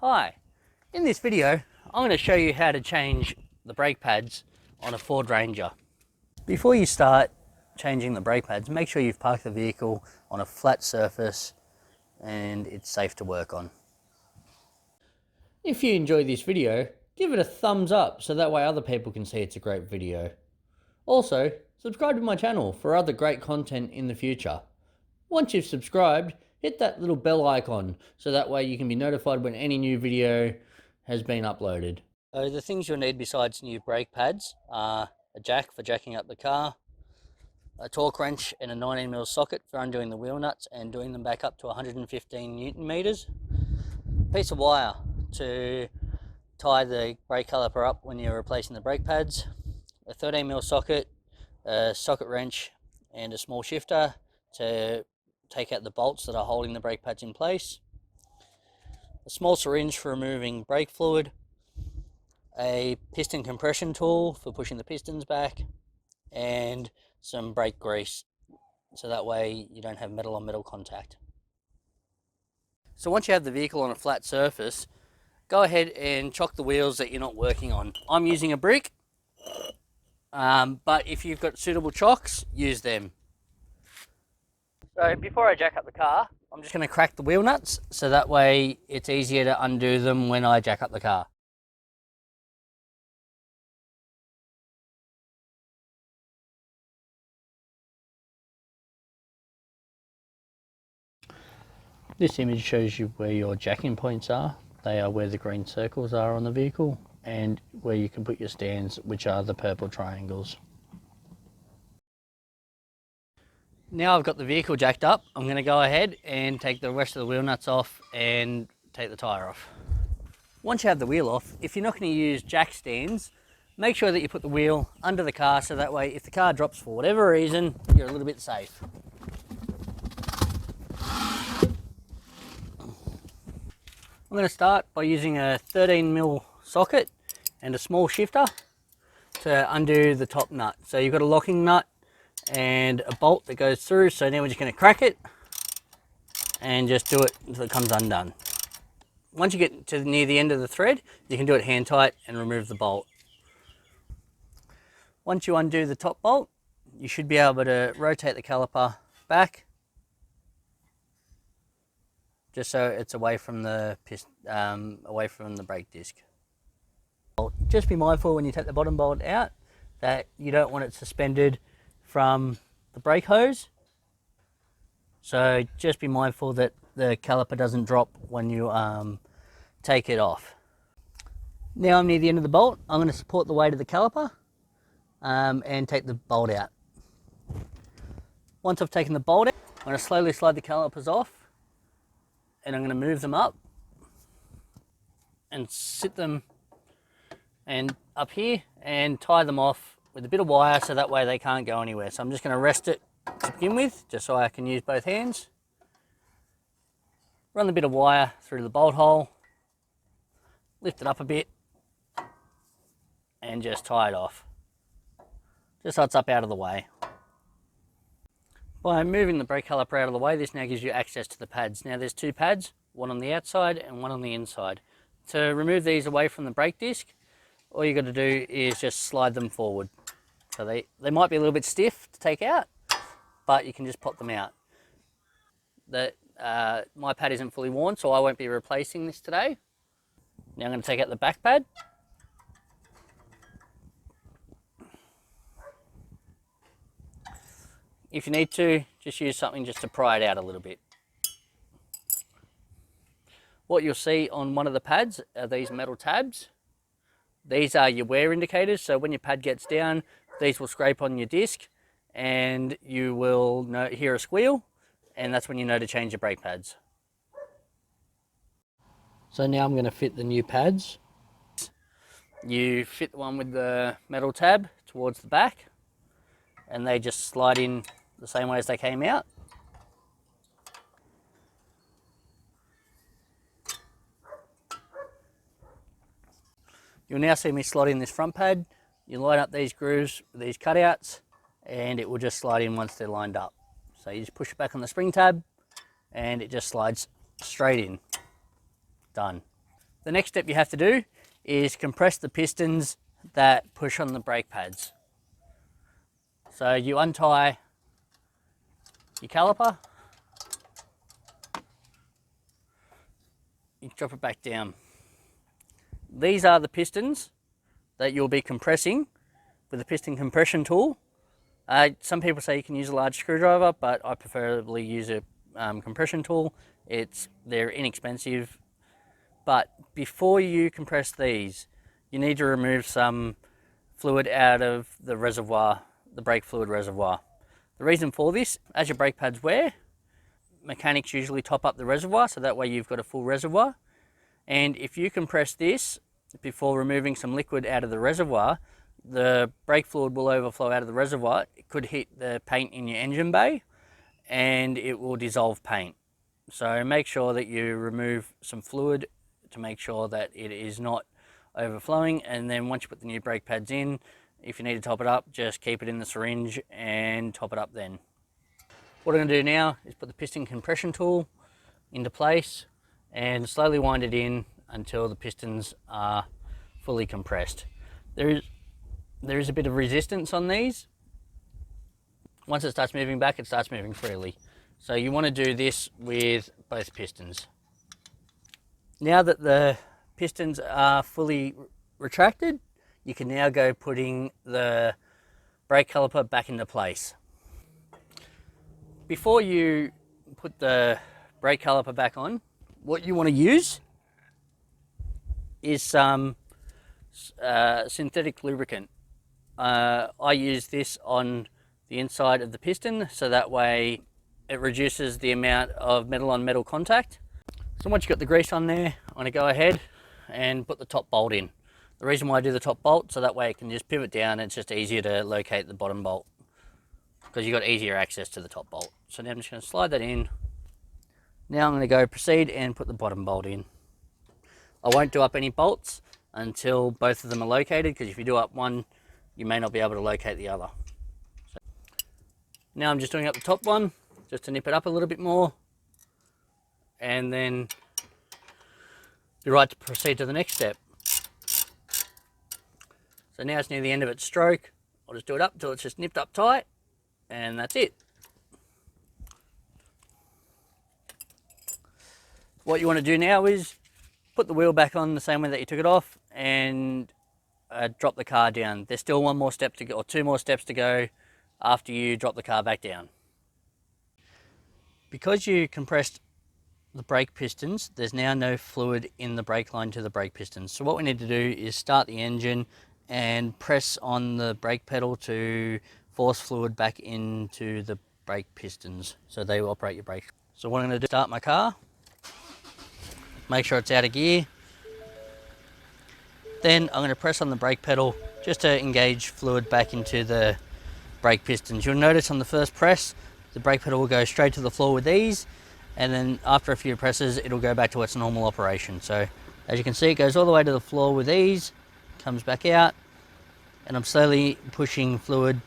Hi, in this video I'm going to show you how to change the brake pads on a Ford Ranger. Before you start changing the brake pads, make sure you've parked the vehicle on a flat surface and it's safe to work on. If you enjoyed this video, give it a thumbs up so that way other people can see it's a great video. Also, subscribe to my channel for other great content in the future. Once you've subscribed, hit that little bell icon so that way you can be notified when any new video has been uploaded. So the things you'll need besides new brake pads are a jack for jacking up the car, a torque wrench and a 19mm socket for undoing the wheel nuts and doing them back up to 115 Newton meters, a piece of wire to tie the brake caliper up when you're replacing the brake pads, a 13mm socket, a socket wrench and a small shifter to take out the bolts that are holding the brake pads in place, a small syringe for removing brake fluid, a piston compression tool for pushing the pistons back, and some brake grease so that way you don't have metal on metal contact. So once you have the vehicle on a flat surface, go ahead and chock the wheels that you're not working on. I'm using a brick, but if you've got suitable chocks, use them. So before I jack up the car, I'm just going to crack the wheel nuts so that way it's easier to undo them when I jack up the car. This image shows you where your jacking points are. They are where the green circles are on the vehicle and where you can put your stands, which are the purple triangles. Now I've got the vehicle jacked up, I'm going to go ahead and take the rest of the wheel nuts off and take the tyre off. Once you have the wheel off, if you're not going to use jack stands, make sure that you put the wheel under the car so that way if the car drops for whatever reason, you're a little bit safe. I'm going to start by using a 13mm socket and a small shifter to undo the top nut. So you've got a locking nut and a bolt that goes through, so now we're just going to crack it and just do it until it comes undone. Once you get to near the end of the thread, you can do it hand tight and remove the bolt. Once you undo the top bolt, you should be able to rotate the caliper back just so it's away from the brake disc. Just be mindful when you take the bottom bolt out that you don't want it suspended from the brake hose. So just be mindful that the caliper doesn't drop when you take it off. Now I'm near the end of the bolt. I'm going to support the weight of the caliper and take the bolt out. Once I've taken the bolt out, I'm going to slowly slide the calipers off and I'm going to move them up and sit them and up here and tie them off with a bit of wire so that way they can't go anywhere. So I'm just going to rest it to begin with, just so I can use both hands. Run the bit of wire through the bolt hole, lift it up a bit, and just tie it off, just so it's up out of the way. By moving the brake caliper out of the way, this now gives you access to the pads. Now there's two pads, one on the outside and one on the inside. To remove these away from the brake disc, all you got to do is just slide them forward. So they might be a little bit stiff to take out, but you can just pop them out. My pad isn't fully worn, so I won't be replacing this today. Now I'm going to take out the back pad. If you need to, just use something just to pry it out a little bit. What you'll see on one of the pads are these metal tabs. These are your wear indicators, so when your pad gets down, these will scrape on your disc and you will hear a squeal, and that's when you know to change your brake pads. So now I'm going to fit the new pads. You fit the one with the metal tab towards the back and they just slide in the same way as they came out. You'll now see me slot in this front pad. You line up these grooves with these cutouts and it will just slide in once they're lined up. So you just push it back on the spring tab and it just slides straight in. Done. The next step you have to do is compress the pistons that push on the brake pads. So you untie your caliper, you drop it back down. These are the pistons that you'll be compressing with a piston compression tool. Some people say you can use a large screwdriver, but I preferably use a compression tool. They're inexpensive. But before you compress these, you need to remove some fluid out of the reservoir, the brake fluid reservoir. The reason for this, as your brake pads wear, mechanics usually top up the reservoir, so that way you've got a full reservoir. And if you compress this before removing some liquid out of the reservoir, the brake fluid will overflow out of the reservoir. It could hit the paint in your engine bay and it will dissolve paint. So make sure that you remove some fluid to make sure that it is not overflowing, and then once you put the new brake pads in, if you need to top it up, just keep it in the syringe and top it up then. What I'm going to do now is put the piston compression tool into place and slowly wind it in until the pistons are fully compressed. There is a bit of resistance on these. Once it starts moving back, it starts moving freely. So you want to do this with both pistons. Now that the pistons are fully retracted, you can now go putting the brake caliper back into place. Before you put the brake caliper back on, what you want to use is some synthetic lubricant. I use this on the inside of the piston, so that way it reduces the amount of metal on metal contact. So once you've got the grease on there, I'm going to go ahead and put the top bolt in. The reason why I do the top bolt, so that way it can just pivot down and it's just easier to locate the bottom bolt, because you've got easier access to the top bolt. So now I'm just going to slide that in. Now I'm going to go proceed and put the bottom bolt in. I won't do up any bolts until both of them are located, because if you do up one, you may not be able to locate the other. So now I'm just doing up the top one, just to nip it up a little bit more, and then you're right to proceed to the next step. So now it's near the end of its stroke. I'll just do it up until it's just nipped up tight, and that's it. What you want to do now is put the wheel back on the same way that you took it off, and drop the car down. There's still one more step to go, or two more steps to go after you drop the car back down. Because you compressed the brake pistons, there's now no fluid in the brake line to the brake pistons. So what we need to do is start the engine and press on the brake pedal to force fluid back into the brake pistons so they will operate your brakes. So what I'm going to do is start my car, make sure it's out of gear. Then I'm going to press on the brake pedal just to engage fluid back into the brake pistons. You'll notice on the first press, the brake pedal will go straight to the floor with ease, and then after a few presses, it'll go back to its normal operation. So as you can see, it goes all the way to the floor with ease, comes back out, and I'm slowly pushing fluid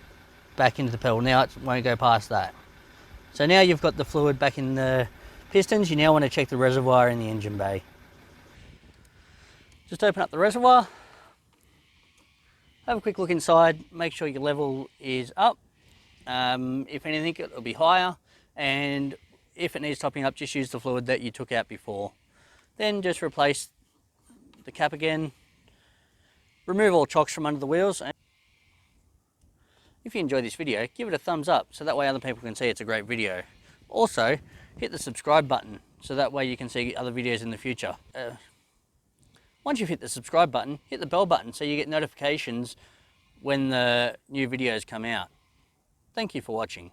back into the pedal. Now it won't go past that. So now you've got the fluid back in the pistons, you now want to check the reservoir in the engine bay. Just open up the reservoir, have a quick look inside, make sure your level is up. If anything, it'll be higher, and if it needs topping up, just use the fluid that you took out before. Then just replace the cap again, remove all chocks from under the wheels. And if you enjoyed this video, give it a thumbs up so that way other people can see it's a great video. Also, hit the subscribe button so that way you can see other videos in the future. Once you've hit the subscribe button, hit the bell button so you get notifications when the new videos come out. Thank you for watching.